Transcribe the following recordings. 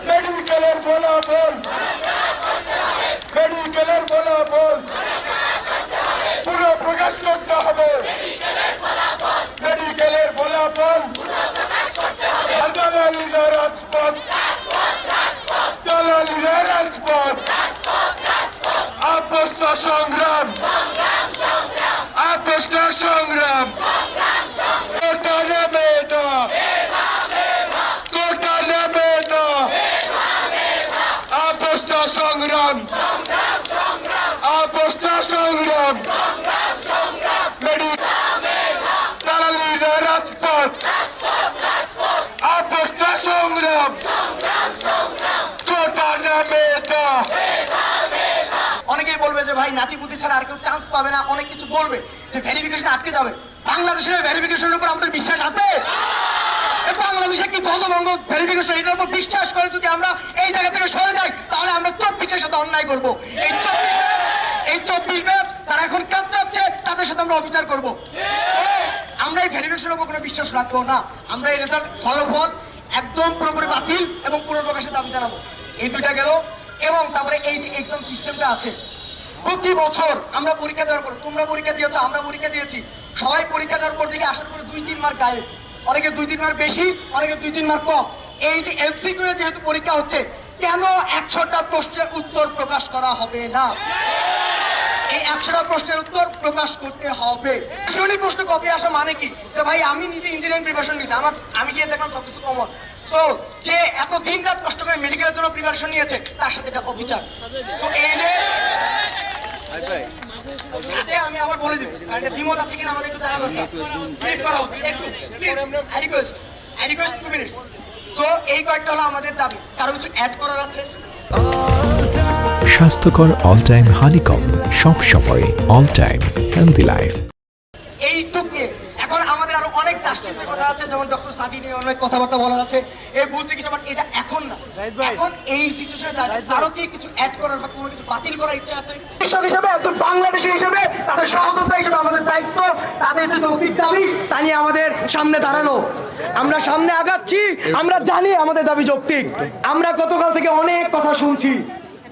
মেডিকেলের ফলাফল পুরো প্রকাশ করতে হবে। মেডিকেলের ফলাফল দালালিরা রাজপথ, দালালিরা রাজপথ, আপোষটা সংগ্রাম, আপোষটা সংগ্রাম, কোটা নেবে এটা, কোটা নেবে এটা, আপোষটা সংগ্রাম, আপোষটা সংগ্রাম, দালালিরা রাজপথ, আপোষটা সংগ্রাম, কোটা নেবে এটা। অনেকেই বলবে যে ভাই নাতিপুতি ছাড়া আর কেউ চান্স পাবে না, অনেক কিছু বলবে যে ভেরিফিকেশন আটকে যাবে। বাংলাদেশের ভেরিফিকেশনের উপর আমাদের বিশ্বাস আছে? বাংলাদেশে কি গণভঙ্গ ভেরিফিকেশন, এটার উপর বিশ্বাস করে যদি আমরা এই জায়গা থেকে সরে যাই তাহলে আমরা 24-এর সাথে অন্যায় করবো। এই 24 ব্যাচ তারা এখন কাতরাচ্ছে, তাদের সাথে আমরা অবিচার করবো। আমরা এই ভেরিফিকেশনের উপর কোনো বিশ্বাস রাখবো না। আমরা এই রেজাল্ট ফলাফল একদম পুরোপুরি বাতিল এবং পুনর্প্রকাশের দাবি জানাবো। এই দুইটা গেল। এবং তারপরে এই যে এক্সাম সিস্টেমটা আছে, প্রতি বছর আমরা পরীক্ষা দেওয়ার পর, তোমরা পরীক্ষা দিয়েছো, আমরা পরীক্ষা দিয়েছি, সবাই পরীক্ষা দেওয়ার পর দিকে আসার পরে 2-3 মার্ক গায়েব, অনেকে 2-3 মার্ক বেশি, অনেকে 2-3 মার্ক কম। এই যে এমসিকিউ যেহেতু পরীক্ষা হচ্ছে, কেন 100টা প্রশ্নের উত্তর প্রকাশ করা হবে না? এই 100টা প্রশ্নের উত্তর প্রকাশ করতে হবে। শুনি প্রশ্ন কপি আসা মানে কি? যে ভাই আমি নিজে ইঞ্জিনিয়ারিং প্রিপারেশন নিয়েছি, আমি গিয়ে দেখলাম সবকিছু কমন। তো যে এত দিন রাত কষ্ট করে মেডিকেলের জন্য প্রিপারেশন নিয়েছে, তার সাথে এটা অবিচার। তো এই যে আমি আবার বলে দিই, কারণ দ্বিমত আছে কিনা আমাদের একটু জানা দরকার। ব্রিফ করা উচিত একটু, please, I request 2 minutes. So এই কয়েকটা হলো আমাদের দাবি। কারো কিছু অ্যাড করার আছে? স্বাস্থ্যকর অল টাইম হানিকম, সব সময় অল টাইম হেলদি লাইফ। এইটুক নিয়ে এখন আমাদের আরো অনেক জাস্টিসের কথা আছে, যেমন ডক্টর সাদি নিয়ে অনেক কথাবার্তা বলার আছে, এই ভুল চিকিৎসা, বাট এটা এখন না। এখন এই সিচুয়েশনে কারো কি কিছু অ্যাড করার বা কোনো কিছু বাতিল করার ইচ্ছা আছে? চিকিৎসক হিসেবে, একজন বাংলাদেশী হিসেবে, তাদের সহযোদ্ধা হিসেবে আমাদের দায়িত্ব, তাদের যে যৌক্তিক দাবি তা নিয়ে আমাদের সামনে দাঁড়ানো। আমরা সামনে আগাচ্ছি, আমরা জানি আমাদের দাবি যৌক্তিক। আমরা গতকাল থেকে অনেক কথা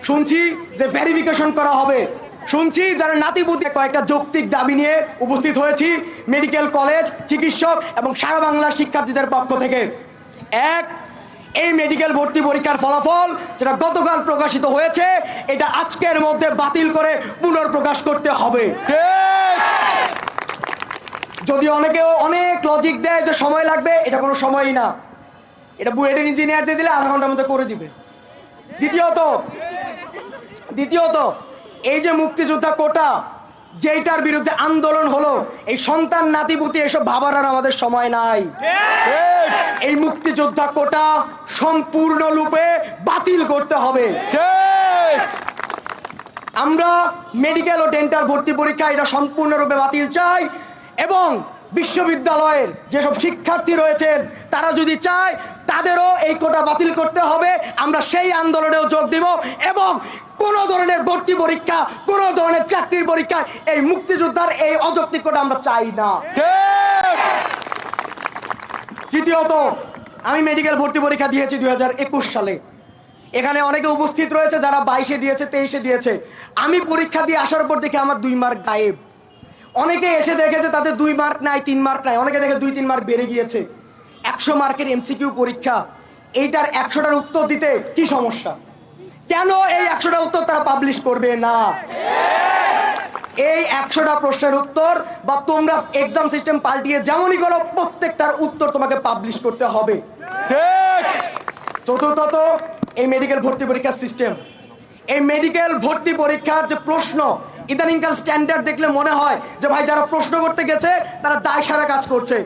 শুনছি যে ভেরিফিকেশন করা হবে, শুনছি যারা নাতিপুতি কয়েকটা যৌক্তিক দাবি নিয়ে উপস্থিত হয়েছি মেডিকেল কলেজ, চিকিৎসক এবং সারা বাংলার শিক্ষার্থীদের পক্ষ থেকে। এক, এই মেডিকেল ভর্তি পরীক্ষার ফলাফল যেটা গতকাল প্রকাশিত হয়েছে, এটা আজকের মধ্যে বাতিল করে পুনর্প্রকাশ করতে হবে। যদি অনেকেও অনেক লজিক দেয় যে সময় লাগবে, এটা কোনো সময়ই না। এটা বুয়েটের ইঞ্জিনিয়ারদের দিলে আধা ঘন্টার মধ্যে করে দিবে। দ্বিতীয়ত এই যে মুক্তিযোদ্ধা কোটা, যেটার বিরুদ্ধে আন্দোলন হলো, এই সন্তান নাতিপুতি এসব ভাবার আর আমাদের সময় নাই। এই মুক্তিযোদ্ধা কোটা সম্পূর্ণরূপে বাতিল করতে হবে। আমরা মেডিকেল ও ডেন্টাল ভর্তি পরীক্ষা এটা সম্পূর্ণরূপে বাতিল চাই। এবং বিশ্ববিদ্যালয়ের যেসব শিক্ষার্থী রয়েছেন তারা যদি চায় তাদেরও এই কোটা বাতিল করতে হবে। আমরা সেই আন্দোলনেও যোগ দিব এবং কোন ধরনের ভর্তি পরীক্ষা, কোন ধরনের চাকরির পরীক্ষায় এই মুক্তিযোদ্ধার এই অযৌক্তিক কোটা আমরা চাই না। তৃতীয়ত, আমি মেডিকেল ভর্তি পরীক্ষা দিয়েছি 2021 সালে। এখানে অনেকে উপস্থিত রয়েছে যারা 22-এ দিয়েছে, 23-এ দিয়েছে। আমি পরীক্ষা দিয়ে আসার পর দেখে আমার 2 মার্ক গায়েব। অনেকে এসে দেখেছে তাদের 2 মার্ক নাই, 3 মার্ক নাই, অনেকে দেখে 2-3 মার্ক বেড়ে গিয়েছে। 100 মার্কের এমসিকিউ পরীক্ষা, এইটার 100টার উত্তর দিতে কি সমস্যা? কেন এই 100টা উত্তর তারা পাবলিশ করবে না? এই 100টা প্রশ্নের উত্তর বা তোমরা এক্সাম সিস্টেম পাল্টিয়ে যেমনই করো, প্রত্যেকটার উত্তর তোমাকে পাবলিশ করতে হবে। চতুর্থত, এই মেডিকেল ভর্তি পরীক্ষার সিস্টেম, এই মেডিকেল ভর্তি পরীক্ষার যে প্রশ্ন, ইদানিংকাল স্ট্যান্ডার্ড দেখলে মনে হয় যে ভাই যারা প্রশ্ন করতে গেছে তারা দায় সারা কাজ করছে।